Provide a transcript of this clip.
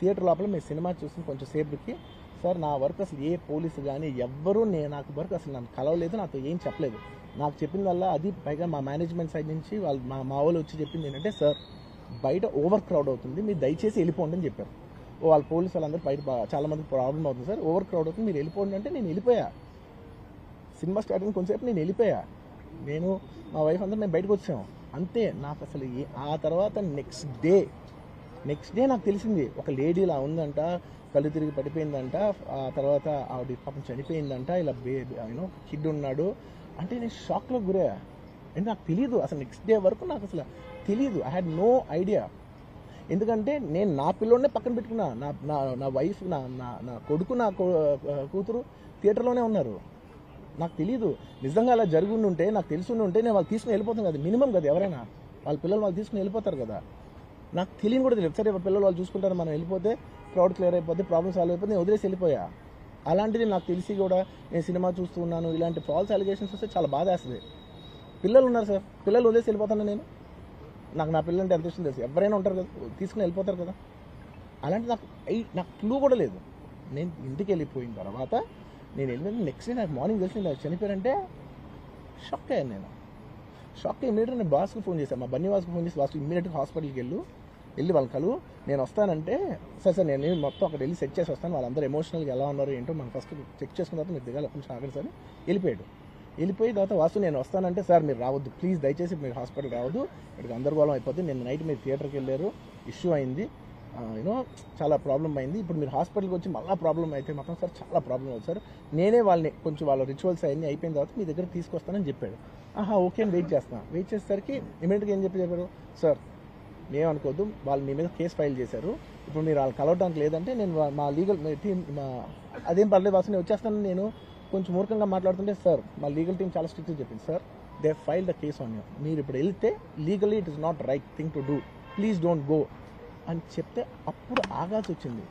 Theatre లోపల మీరు cinema చూసిన కొంచెం సేపటికి సార్ నా వర్క్ అసలు ఏ పోలీసు కానీ ఎవ్వరూ నాకు వర్క్ అసలు నన్ను కలవలేదు, నాతో ఏం చెప్పలేదు. నాకు చెప్పిందల్లా అది పైగా మా మేనేజ్మెంట్ సైడ్ నుంచి వాళ్ళు మా వాళ్ళు వచ్చి చెప్పింది ఏంటంటే, సార్ బయట ఓవర్ క్రౌడ్ అవుతుంది, మీరు దయచేసి వెళ్ళిపోండి అని చెప్పారు. వాళ్ళ పోలీసు వాళ్ళందరూ బయట చాలా మంది ప్రాబ్లం అవుతుంది సార్, ఓవర్ క్రౌడ్ అవుతుంది, మీరు వెళ్ళిపోండి అంటే నేను వెళ్ళిపోయా. సినిమా స్టార్టింగ్ కొంచెంసేపు నేను వెళ్ళిపోయా. నేను మా వైఫ్ అందరూ మేము బయటకు వచ్చాము అంతే. నాకు అసలు ఆ తర్వాత నెక్స్ట్ డే నాకు తెలిసింది ఒక లేడీ ఇలా ఉందంట, కళ్ళు తిరిగి పడిపోయిందంట, ఆ తర్వాత ఆవిడ పాపం చనిపోయిందంట, ఇలా కిడ్ ఉన్నాడు అంటే నేను షాక్లో గురయ్యా. అంటే నాకు తెలియదు అసలు, నెక్స్ట్ డే వరకు నాకు అసలు తెలియదు. I had no idea. ఎందుకంటే నేను నా పిల్లోనే పక్కన పెట్టుకున్నా, నా వైఫ్ నా కొడుకు నా కూతురు థియేటర్లోనే ఉన్నారు. నాకు తెలియదు. నిజంగా అలా జరిగి ఉంటే నాకు తెలిసి ఉంటే నేను వాళ్ళు తీసుకుని వెళ్ళిపోతాను కదా, మినిమం కదా, ఎవరైనా వాళ్ళ పిల్లలు వాళ్ళు తీసుకుని వెళ్ళిపోతారు కదా. నాకు తెలియని కూడా తెలియదు. సరే పిల్లలు వాళ్ళు చూసుకుంటారు, మనం వెళ్ళిపోతే క్రౌడ్ క్లియర్ అయిపోతే, ప్రాబ్లమ్ సాల్వ్ అయిపోతే నేను వదిలేసి వెళ్ళిపోయా. అలాంటిది నాకు తెలిసి కూడా నేను సినిమా చూస్తూ ఉన్నాను, ఇలాంటి ఫాల్స్ అలిగేషన్స్ వస్తే చాలా బాధ వేస్తుంది. పిల్లలు ఉన్నారు సార్, పిల్లలు వదిలేసి వెళ్ళిపోతాను నేను. నాకు నా పిల్లలు అంటే ఎంత ఇష్టం తెలుసు, ఎవరైనా ఉంటారు కదా, తీసుకుని వెళ్ళిపోతారు కదా. అలాంటి నాకు క్లూ కూడా లేదు. నేను ఇంటికి వెళ్ళిపోయిన తర్వాత నేను వెళ్ళిన నెక్స్ట్ డే నాకు మార్నింగ్ తెలిసి నాకు చనిపోయారంటే షాక్ అయ్యాను. నేను షాక్ అయ్యి ఇమీడియట్గా నేను బాస్కి ఫోన్ చేశాను, మా బన్నీ బాస్కి ఫోన్ చేసి, బాస్కి ఇమీడియట్గా హాస్పిటల్కి వెళ్ళి వాళ్ళ కలు నేను వస్తానంటే, సార్ నేను మొత్తం అక్కడ వెళ్ళి సెట్ చేసి వస్తాను, వాళ్ళందరూ ఎమోషనల్గా ఎలా ఉన్నారు ఏంటో మనం ఫస్ట్ చెక్ చేసుకున్న తర్వాత మీరు దిగాలి కొంచెం ఆగండి సార్. వెళ్ళిపోయిన తర్వాత వాసు నేను వస్తానంటే, సార్ మీరు రావద్దు ప్లీజ్, దయచేసి మీరు హాస్పిటల్ రావద్దు, ఇక్కడ గందరగోళం అయిపోతుంది, నేను నైట్ మీరు థియేటర్కి వెళ్ళారు, ఇష్యూ అయింది, చాలా ప్రాబ్లం అయింది, ఇప్పుడు మీరు హాస్పిటల్కి వచ్చి మళ్ళీ ప్రాబ్లం అయితే మాత్రం సార్ చాలా ప్రాబ్లం అవుతుంది సార్, నేనే వాళ్ళని కొంచెం వాళ్ళ రిచువల్స్ అవన్నీ అయిపోయిన తర్వాత మీ దగ్గర తీసుకొస్తానని చెప్పాడు. ఓకే అని వెయిట్ చేసేసరికి ఇమీడియట్గా ఏం చెప్పారు, సార్ ఏమనుకోవద్దు, వాళ్ళు మీ మీద కేసు ఫైల్ చేశారు, ఇప్పుడు మీరు వాళ్ళు కలవడానికి లేదంటే నేను మా లీగల్ టీం అదేం పర్లేదు వాసు నేను వచ్చేస్తాను. నేను కొంచెం మూర్ఖంగా మాట్లాడుతుంటే, సార్ మా లీగల్ టీం చాలా స్ట్రిక్ట్గా చెప్పింది, sir they file the case on you, మీరు ఇప్పుడు వెళ్తే legally it is not right thing to do, please don't go అని చెప్తే అప్పుడు ఆగాల్సి వచ్చింది.